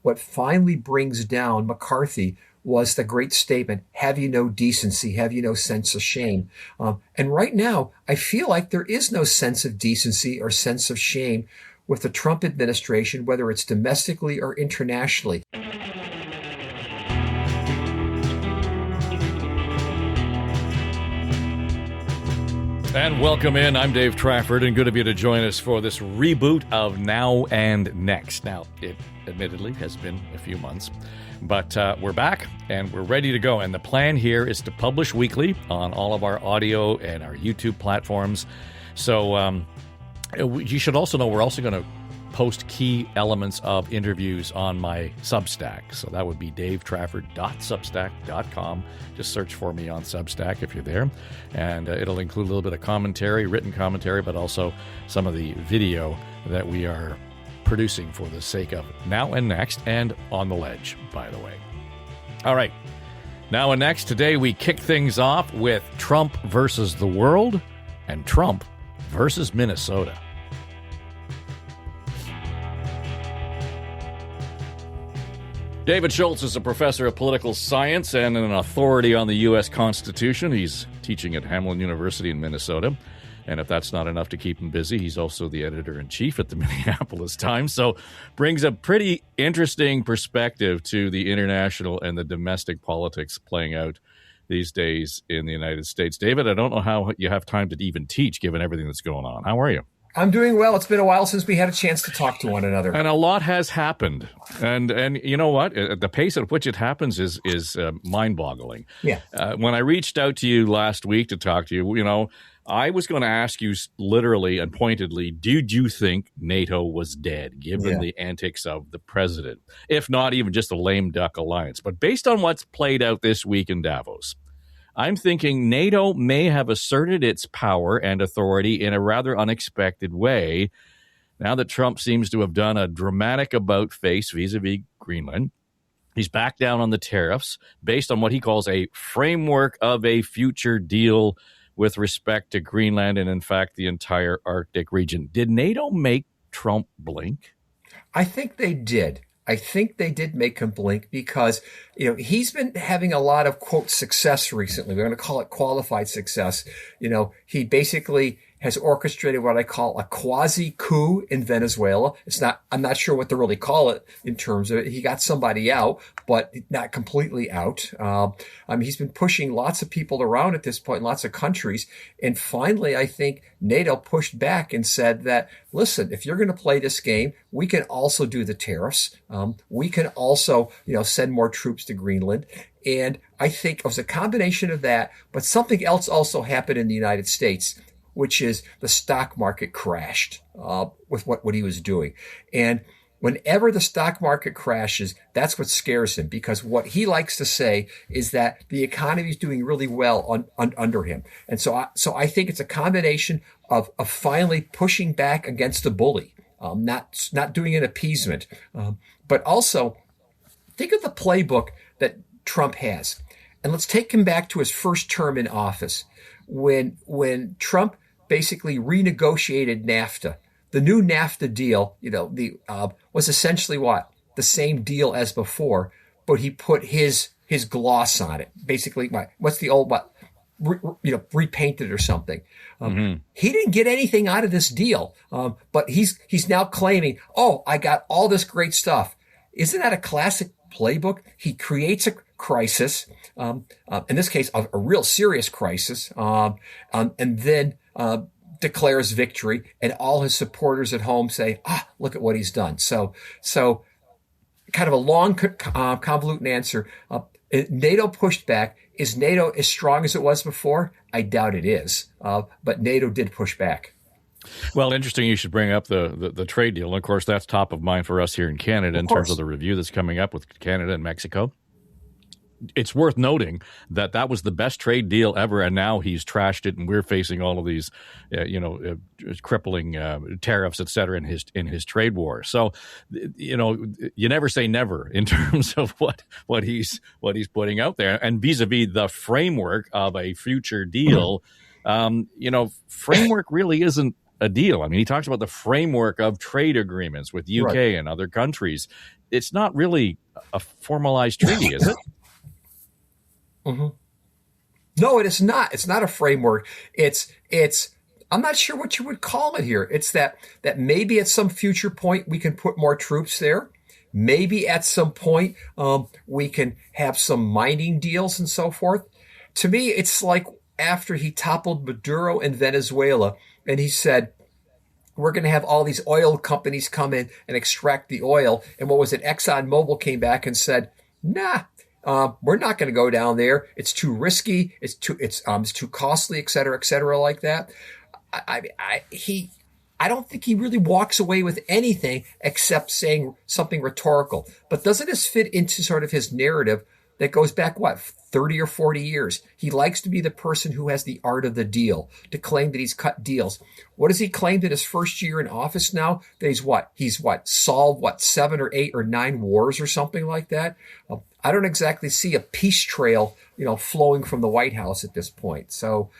what finally brings down McCarthy was the great statement, have you no decency? Have you no sense of shame? And right now, I feel like there is no sense of decency or sense of shame with the Trump administration, whether it's domestically or internationally. And welcome in. I'm Dave Trafford, and good of you to join us for this reboot of Now and Next. Now, it admittedly has been a few months, but we're back and we're ready to go. And the plan here is to publish weekly on all of our audio and our YouTube platforms. So you should also know we're also going to post key elements of interviews on my Substack. So that would be davetrafford.substack.com. Just search for me on Substack if you're there. And it'll include a little bit of commentary, written commentary, but also some of the video that we are producing for the sake of Now and Next and On the Ledge, by the way. All right. Now and Next, today we kick things off with Trump versus the world and Trump versus Minnesota. David Schultz is a professor of political science and an authority on the U.S. Constitution. He's teaching at Hamline University in Minnesota. And if that's not enough to keep him busy, he's also the editor-in-chief at the Minneapolis Times. So brings a pretty interesting perspective to the international and the domestic politics playing out these days in the United States. David, I don't know how you have time to even teach given everything that's going on. How are you? I'm doing well. It's been a while since we had a chance to talk to one another. And a lot has happened. And you know what? The pace at which it happens is mind-boggling. Yeah. When I reached out to you last week to talk to you, I was going to ask you literally and pointedly, did you think NATO was dead, given the antics of the president, if not even just a lame duck alliance? But based on what's played out this week in Davos, I'm thinking NATO may have asserted its power and authority in a rather unexpected way now that Trump seems to have done a dramatic about-face vis-a-vis Greenland. He's back down on the tariffs based on what he calls a framework of a future deal with respect to Greenland and, in fact, the entire Arctic region. Did NATO make Trump blink? I think they did. I think they did make him blink because, he's been having a lot of, quote, success recently. We're going to call it qualified success. He basically has orchestrated what I call a quasi coup in Venezuela. I'm not sure what to really call it in terms of it. He got somebody out, but not completely out. He's been pushing lots of people around at this point in lots of countries. And finally, I think NATO pushed back and said that, listen, if you're going to play this game, we can also do the tariffs. We can also, send more troops to Greenland. And I think it was a combination of that, but something else also happened in the United States, which is the stock market crashed with what he was doing. And whenever the stock market crashes, that's what scares him, because what he likes to say is that the economy is doing really well under him. And so I think it's a combination of finally pushing back against the bully, not doing an appeasement, but also think of the playbook that Trump has. And let's take him back to his first term in office. When Trump basically renegotiated NAFTA, the new NAFTA deal, was essentially what? The same deal as before, but he put his gloss on it. Basically, what's the old, repainted or something. He didn't get anything out of this deal, but he's now claiming, I got all this great stuff. Isn't that a classic playbook? He creates a crisis, in this case, a real serious crisis, and then declares victory, and all his supporters at home say, look at what he's done. So kind of a long, convoluted answer. NATO pushed back. Is NATO as strong as it was before? I doubt it is, but NATO did push back. Well, interesting you should bring up the trade deal. And of course, that's top of mind for us here in Canada in terms of the review that's coming up with Canada and Mexico. It's worth noting that was the best trade deal ever, and now he's trashed it, and we're facing all of these, crippling tariffs, et cetera, in his trade war. So, you never say never in terms of what he's putting out there, and vis-a-vis the framework of a future deal. Framework really isn't a deal. I mean, he talks about the framework of trade agreements with UK Right. and other countries. It's not really a formalized treaty, is it? Mm-hmm. No, it is not. It's not a framework. It's I'm not sure what you would call it here. It's that maybe at some future point we can put more troops there. Maybe at some point we can have some mining deals and so forth. To me, it's like after he toppled Maduro in Venezuela and he said, we're going to have all these oil companies come in and extract the oil. And what was it? ExxonMobil came back and said, nah, we're not going to go down there. It's too risky. It's too costly, et cetera, like that. I don't think he really walks away with anything except saying something rhetorical. But doesn't this fit into sort of his narrative that goes back, 30 or 40 years? He likes to be the person who has the art of the deal, to claim that he's cut deals. What does he claim in his first year in office now? That he's solved 7 or 8 or 9 wars or something like that? I don't exactly see a peace trail, flowing from the White House at this point. So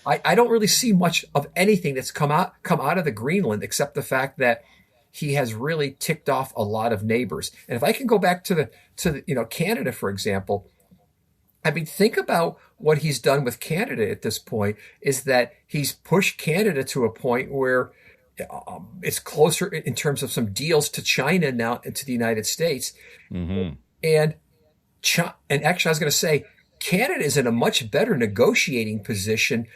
I don't really see much of anything that's come out of the Greenland, except the fact that he has really ticked off a lot of neighbors. And if I can go back to the Canada, for example, I mean, think about what he's done with Canada at this point, is that he's pushed Canada to a point where it's closer in terms of some deals to China now and to the United States. Mm-hmm. And actually, I was going to say, Canada is in a much better negotiating position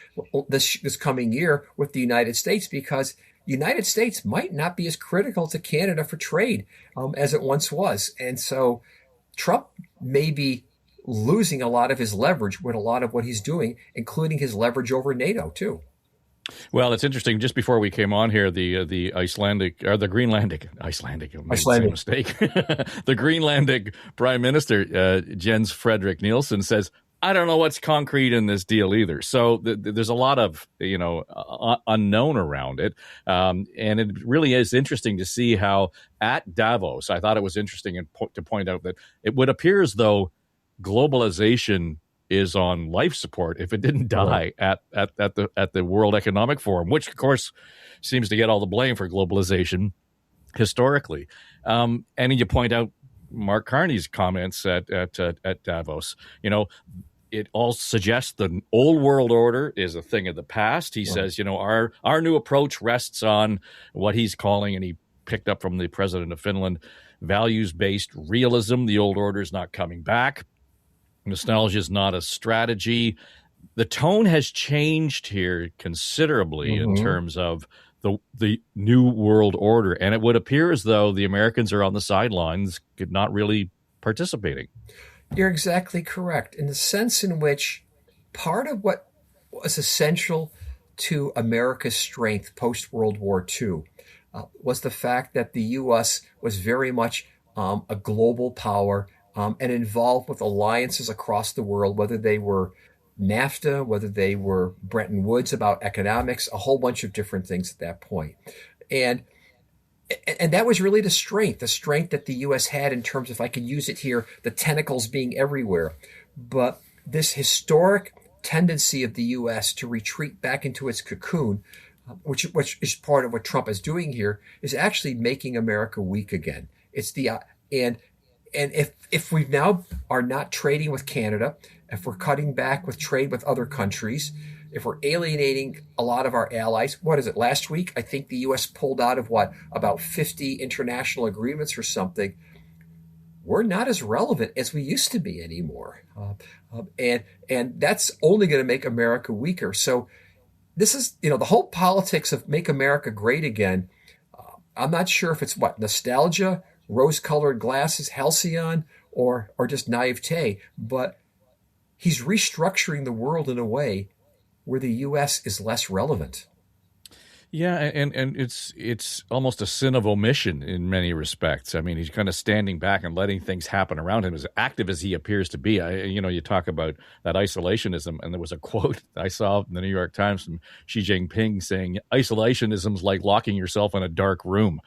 this coming year with the United States, because United States might not be as critical to Canada for trade as it once was. And so Trump may be losing a lot of his leverage with a lot of what he's doing, including his leverage over NATO too. Well, it's interesting. Just before we came on here, the Icelandic or the Greenlandic, mistake. The Greenlandic Prime Minister Jens Fredrik Nielsen says, "I don't know what's concrete in this deal either." So there's a lot of unknown around it, and it really is interesting to see how at Davos, I thought it was interesting to point out that it would appear as though globalization is on life support if it didn't die at the World Economic Forum, which of course seems to get all the blame for globalization historically. And you point out Mark Carney's comments at Davos. It all suggests the old world order is a thing of the past. He says, our new approach rests on what he's calling, and he picked up from the president of Finland, values-based realism. The old order is not coming back. Nostalgia is not a strategy. The tone has changed here considerably in terms of the new world order, and it would appear as though the Americans are on the sidelines, not really participating. You're exactly correct, in the sense in which part of what was essential to America's strength post-World War II was the fact that the U.S. was very much a global power, and involved with alliances across the world, whether they were NAFTA, whether they were Bretton Woods about economics, a whole bunch of different things at that point. And that was really the strength that the U.S. had in terms of, if I could use it here, the tentacles being everywhere. But this historic tendency of the U.S. to retreat back into its cocoon, which is part of what Trump is doing here, is actually making America weak again. It's And if we now are not trading with Canada, if we're cutting back with trade with other countries, if we're alienating a lot of our allies, what is it? Last week, I think the U.S. pulled out of about 50 international agreements or something. We're not as relevant as we used to be anymore. And that's only going to make America weaker. So this is, the whole politics of make America great again. I'm not sure if it's nostalgia, rose-colored glasses, halcyon, or just naivete, but he's restructuring the world in a way where the U.S. is less relevant. Yeah, and it's almost a sin of omission in many respects. I mean, he's kind of standing back and letting things happen around him, as active as he appears to be. You talk about that isolationism, and there was a quote I saw in the New York Times from Xi Jinping saying, "Isolationism is like locking yourself in a dark room,"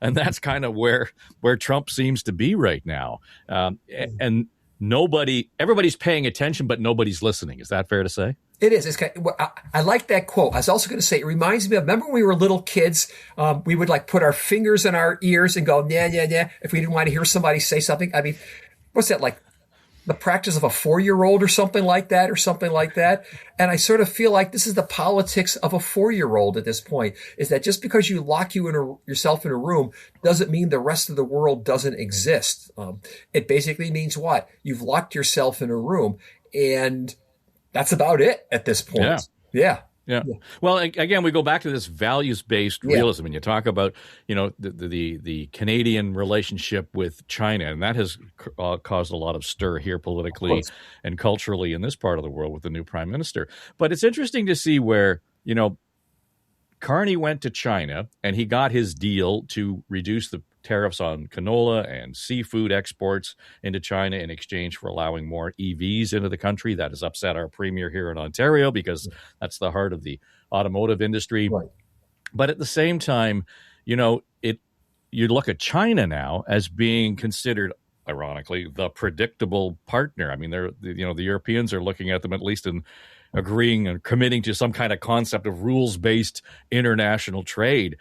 and that's kind of where Trump seems to be right now. And everybody's paying attention, but nobody's listening. Is that fair to say? It is. It's kind of, I like that quote. I was also going to say, it reminds me of, remember when we were little kids, we would like put our fingers in our ears and go, yeah, yeah, yeah, if we didn't want to hear somebody say something. I mean, what's that, like the practice of a 4-year-old or something like that, And I sort of feel like this is the politics of a 4-year-old at this point, is that just because you lock yourself in a room doesn't mean the rest of the world doesn't exist. It basically means what? You've locked yourself in a room, and that's about it at this point. Yeah. Well, again, we go back to this values-based realism, and you talk about, the Canadian relationship with China, and that has caused a lot of stir here politically and culturally in this part of the world with the new prime minister. But it's interesting to see where, Carney went to China and he got his deal to reduce the tariffs on canola and seafood exports into China in exchange for allowing more EVs into the country. That has upset our premier here in Ontario because that's the heart of the automotive industry. Right. But at the same time, you look at China now as being considered, ironically, the predictable partner. I mean, the Europeans are looking at them, at least in agreeing and committing to some kind of concept of rules-based international trade.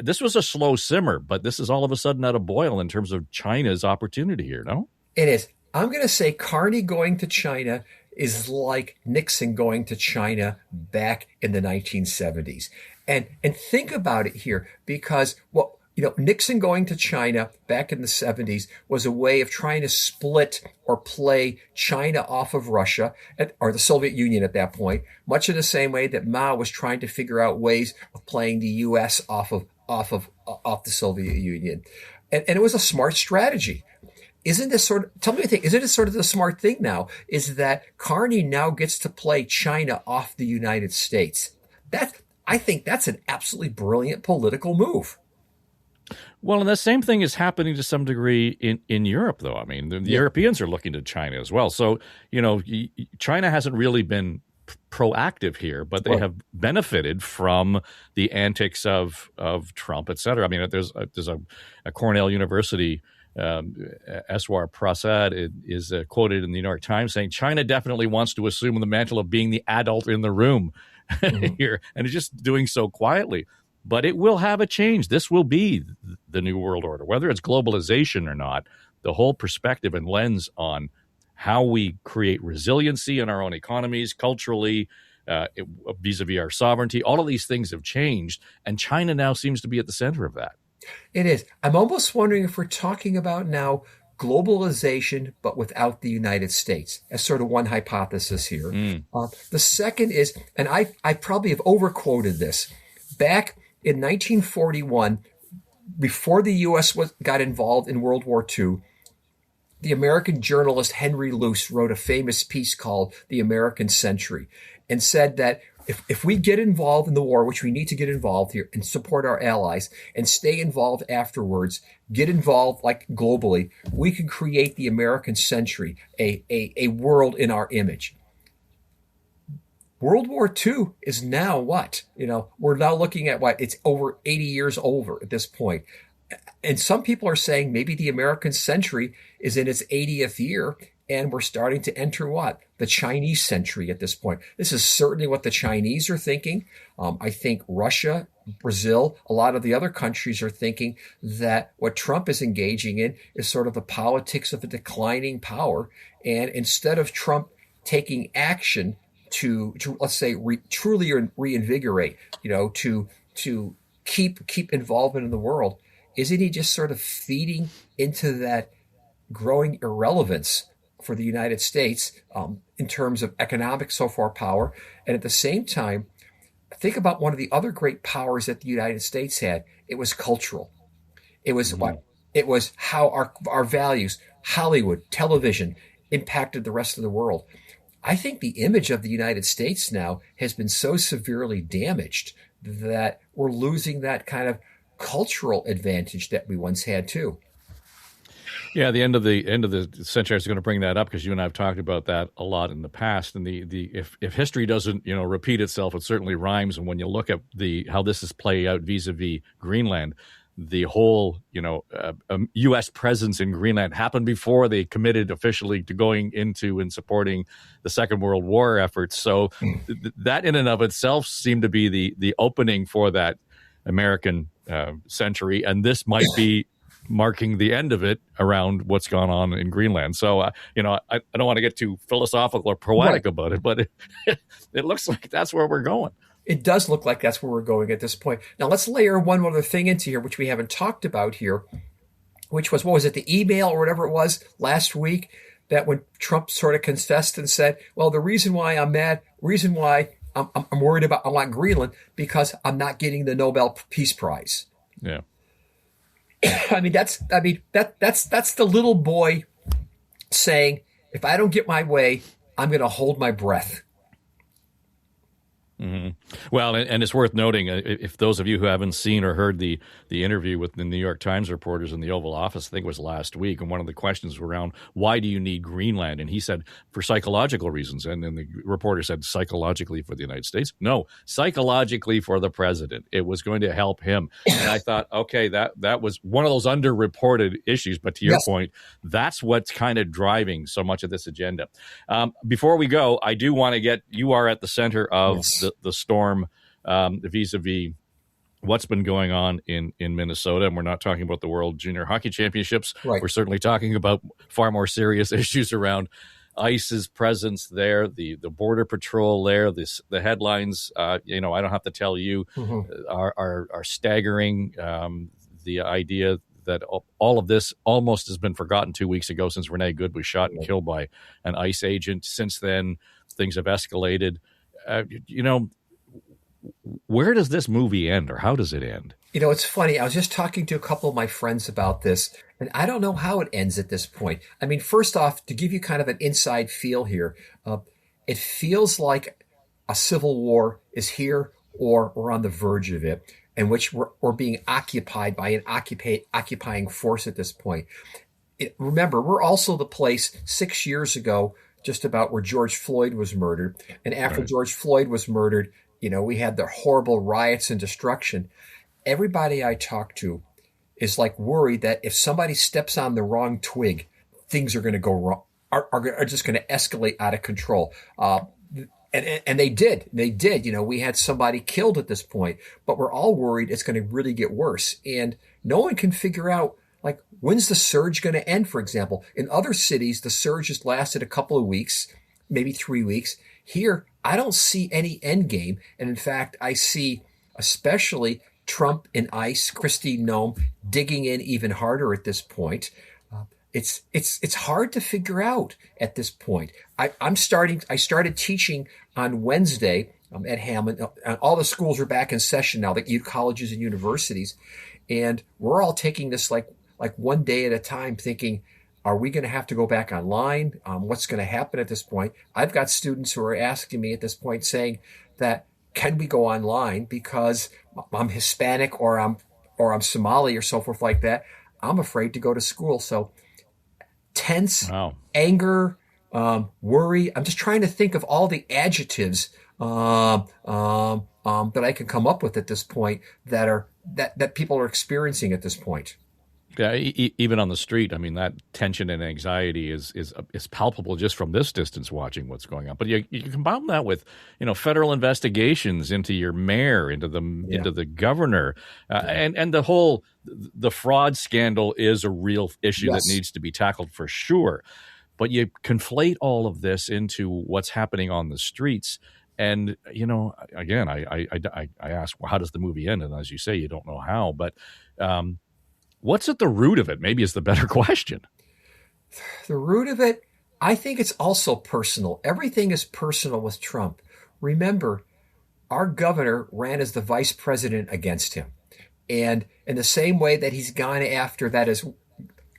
This was a slow simmer, but this is all of a sudden at a boil in terms of China's opportunity here, no? It is. I'm going to say Carney going to China is like Nixon going to China back in the 1970s. And think about it here, because, Nixon going to China back in the 70s was a way of trying to split or play China off of Russia, or the Soviet Union at that point, much in the same way that Mao was trying to figure out ways of playing the U.S. off the Soviet Union. And it was a smart strategy. Isn't this sort of, tell me what you think, isn't it sort of the smart thing now, is that Carney now gets to play China off the United States? I think that's an absolutely brilliant political move. Well, and the same thing is happening to some degree in Europe, though. I mean, the Europeans are looking to China as well. So, China hasn't really been proactive here, but they have benefited from the antics of Trump, et cetera. I mean, there's a Cornell University, Eswar Prasad is quoted in the New York Times saying, China definitely wants to assume the mantle of being the adult in the room here, and it's just doing so quietly. But it will have a change. This will be the new world order, whether it's globalization or not. The whole perspective and lens on how we create resiliency in our own economies, culturally, vis-a-vis our sovereignty, all of these things have changed, and China now seems to be at the center of that. It is. I'm almost wondering if we're talking about now globalization, but without the United States, as sort of one hypothesis here. The second is, and I probably have overquoted this, back in 1941, before the U.S. got involved in World War II, the American journalist Henry Luce wrote a famous piece called The American Century, and said that if we get involved in the war, which we need to get involved here and support our allies and stay involved afterwards, get involved like globally, we can create the American century, a world in our image. World War II is now what? We're now looking at what? It's over 80 years over at this point. And some people are saying maybe the American century is in its 80th year, and we're starting to enter what? The Chinese century at this point. This is certainly what the Chinese are thinking. I think Russia, Brazil, a lot of the other countries are thinking that what Trump is engaging in is sort of the politics of a declining power. And instead of Trump taking action to let's say truly reinvigorate, to keep involvement in the world, isn't he just sort of feeding into that growing irrelevance for the United States in terms of economic so far power? And at the same time, think about one of the other great powers that the United States had. It was cultural. It was what? It was how our values, Hollywood, television, impacted the rest of the world. I think the image of the United States now has been so severely damaged that we're losing that kind of cultural advantage that we once had too. Yeah, the end of the century, I was going to bring that up because you and I have talked about that a lot in the past. And if history doesn't repeat itself, it certainly rhymes. And when you look at how this is playing out vis-a-vis Greenland, the whole, U.S. presence in Greenland happened before they committed officially to going into and supporting the Second World War efforts. So that in and of itself seemed to be the opening for that American century, and this might be marking the end of it around what's gone on in Greenland. So, I don't want to get too philosophical or poetic about it, but it looks like that's where we're going. It does look like that's where we're going at this point. Now, let's layer one other thing into here, which we haven't talked about here, which was, what was it, the email or whatever it was last week, that when Trump sort of confessed and said, well, the reason why I'm mad, reason why I'm worried about, I want Greenland, because I'm not getting the Nobel Peace Prize. Yeah. That's the little boy saying, if I don't get my way, I'm going to hold my breath. Mm-hmm. Well, and it's worth noting, if those of you who haven't seen or heard the interview with the New York Times reporters in the Oval Office, I think it was last week, and one of the questions was around, why do you need Greenland? And he said, for psychological reasons. And then the reporter said, psychologically for the United States? No, psychologically for the president. It was going to help him. And I thought, okay, that was one of those underreported issues. But to your point, that's what's kind of driving so much of this agenda. Before we go, I do want to get, you are at the center of the storm vis-a-vis what's been going on in Minnesota. And we're not talking about the World Junior Hockey Championships. Right. We're certainly talking about far more serious issues around ICE's presence there, the Border Patrol there. The headlines, I don't have to tell you, are staggering. The idea that all of this almost has been forgotten 2 weeks ago, since Renee Good was shot and killed by an ICE agent. Since then, things have escalated. Where does this movie end, or how does it end? It's funny. I was just talking to a couple of my friends about this, and I don't know how it ends at this point. First off, to give you kind of an inside feel here, it feels like a civil war is here, or we're on the verge of it, in which we're being occupied by an occupying force at this point. Remember, we're also the place 6 years ago, just about, where George Floyd was murdered. And after George Floyd was murdered, we had the horrible riots and destruction. Everybody I talk to is like worried that if somebody steps on the wrong twig, things are going to go wrong, are just going to escalate out of control. And they did. We had somebody killed at this point, but we're all worried it's going to really get worse. And no one can figure out, like, when's the surge going to end, for example? In other cities, the surge has lasted a couple of weeks, maybe 3 weeks. Here, I don't see any end game. And in fact, I see especially Trump and ICE, Kristi Noem, digging in even harder at this point. It's hard to figure out at this point. I started teaching on Wednesday at Hamline. All the schools are back in session now, the colleges and universities. And we're all taking this like one day at a time, thinking, are we going to have to go back online? What's going to happen at this point? I've got students who are asking me at this point, saying that, can we go online because I'm Hispanic or I'm Somali or so forth like that. I'm afraid to go to school. So tense, anger, worry. I'm just trying to think of all the adjectives that I can come up with at this point that people are experiencing at this point. Yeah, even on the street, that tension and anxiety is palpable just from this distance, watching what's going on. But you combine that with federal investigations into your mayor, into the governor, and the fraud scandal is a real issue that needs to be tackled for sure. But you conflate all of this into what's happening on the streets. And, again, I ask, well, how does the movie end? And as you say, you don't know how, but what's at the root of it? Maybe is the better question. The root of it, I think it's also personal. Everything is personal with Trump. Remember, our governor ran as the vice president against him. And in the same way that he's gone after, that is,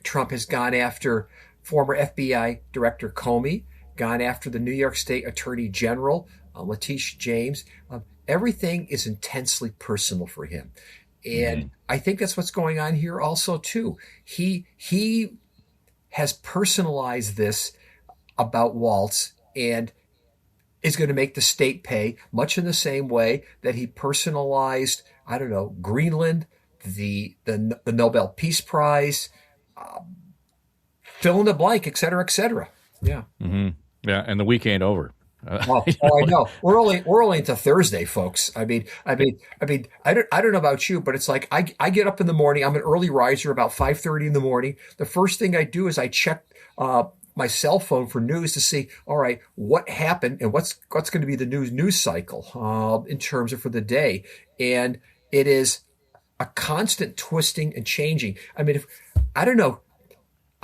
Trump has gone after former FBI Director Comey, gone after the New York State Attorney General, Letitia James. Everything is intensely personal for him. And I think that's what's going on here also, too. He has personalized this about Waltz and is going to make the state pay, much in the same way that he personalized, Greenland, the Nobel Peace Prize, fill in the blank, et cetera, et cetera. Yeah. Mm-hmm. Yeah. And the week ain't over. I know. We're only into Thursday, folks. I don't know about you, but it's like I get up in the morning. I'm an early riser, about 5:30 in the morning. The first thing I do is I check my cell phone for news to see, all right, what happened and what's going to be the news cycle in terms of for the day. And it is a constant twisting and changing. I mean, I don't know,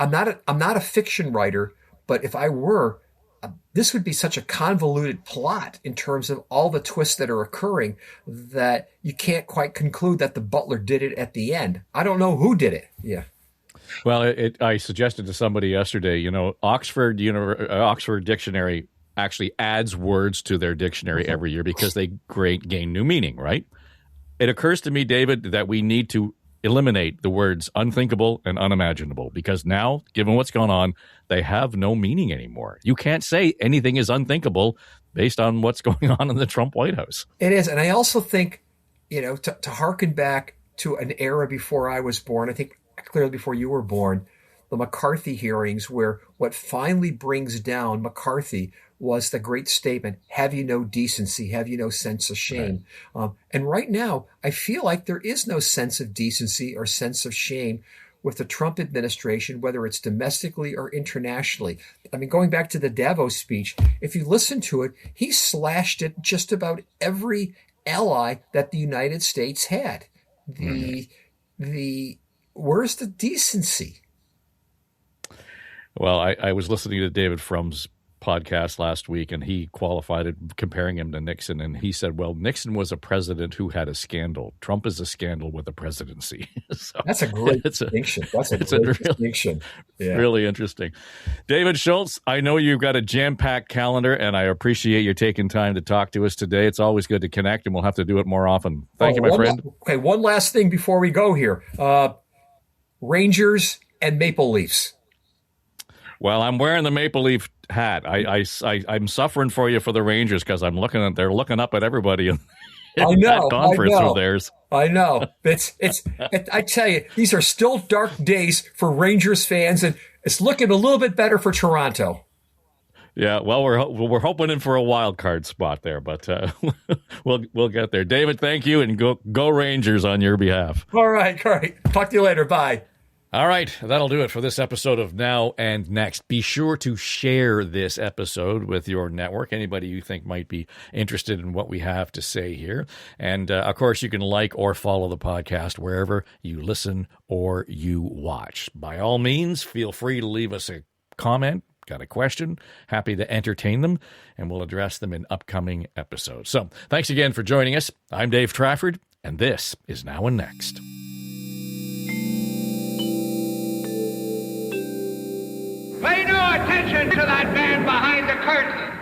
I'm not a fiction writer, but if I were, this would be such a convoluted plot in terms of all the twists that are occurring that you can't quite conclude that the butler did it at the end. I don't know who did it. Yeah. Well, I suggested to somebody yesterday, Oxford Dictionary actually adds words to their dictionary every year because they gain new meaning, right? It occurs to me, David, that we need to eliminate the words unthinkable and unimaginable because now, given what's going on, they have no meaning anymore. You can't say anything is unthinkable based on what's going on in the Trump White House. It is. And I also think, to harken back to an era before I was born, I think clearly before you were born, the McCarthy hearings, where what finally brings down McCarthy was the great statement, have you no decency? Have you no sense of shame? Right. And right now, I feel like there is no sense of decency or sense of shame with the Trump administration, whether it's domestically or internationally. I mean, going back to the Davos speech, if you listen to it, he slashed at just about every ally that the United States had. Where's the decency? Well, I was listening to David Frum's podcast last week, and he qualified it, comparing him to Nixon, and he said, well, Nixon was a president who had a scandal. Trump is a scandal with a presidency. So that's a great distinction. That's a great distinction. Yeah. Really interesting. David Schultz, I know you've got a jam-packed calendar, and I appreciate you taking time to talk to us today. It's always good to connect, and we'll have to do it more often. Thank you, my friend. Okay, one last thing before we go here. Rangers and Maple Leafs. Well, I'm wearing the Maple Leaf hat. I'm suffering for you for the Rangers because they're looking up at everybody in that conference of theirs. I know. I tell you, these are still dark days for Rangers fans, and it's looking a little bit better for Toronto. Yeah, well, we're hoping in for a wild card spot there, but we'll get there. David, thank you, and go Rangers on your behalf. All right. Talk to you later. Bye. All right, that'll do it for this episode of Now and Next. Be sure to share this episode with your network, anybody you think might be interested in what we have to say here. And, of course, you can like or follow the podcast wherever you listen or you watch. By all means, feel free to leave us a comment. Got a question? Happy to entertain them, and we'll address them in upcoming episodes. So thanks again for joining us. I'm Dave Trafford, and this is Now and Next. Pay no attention to that man behind the curtain.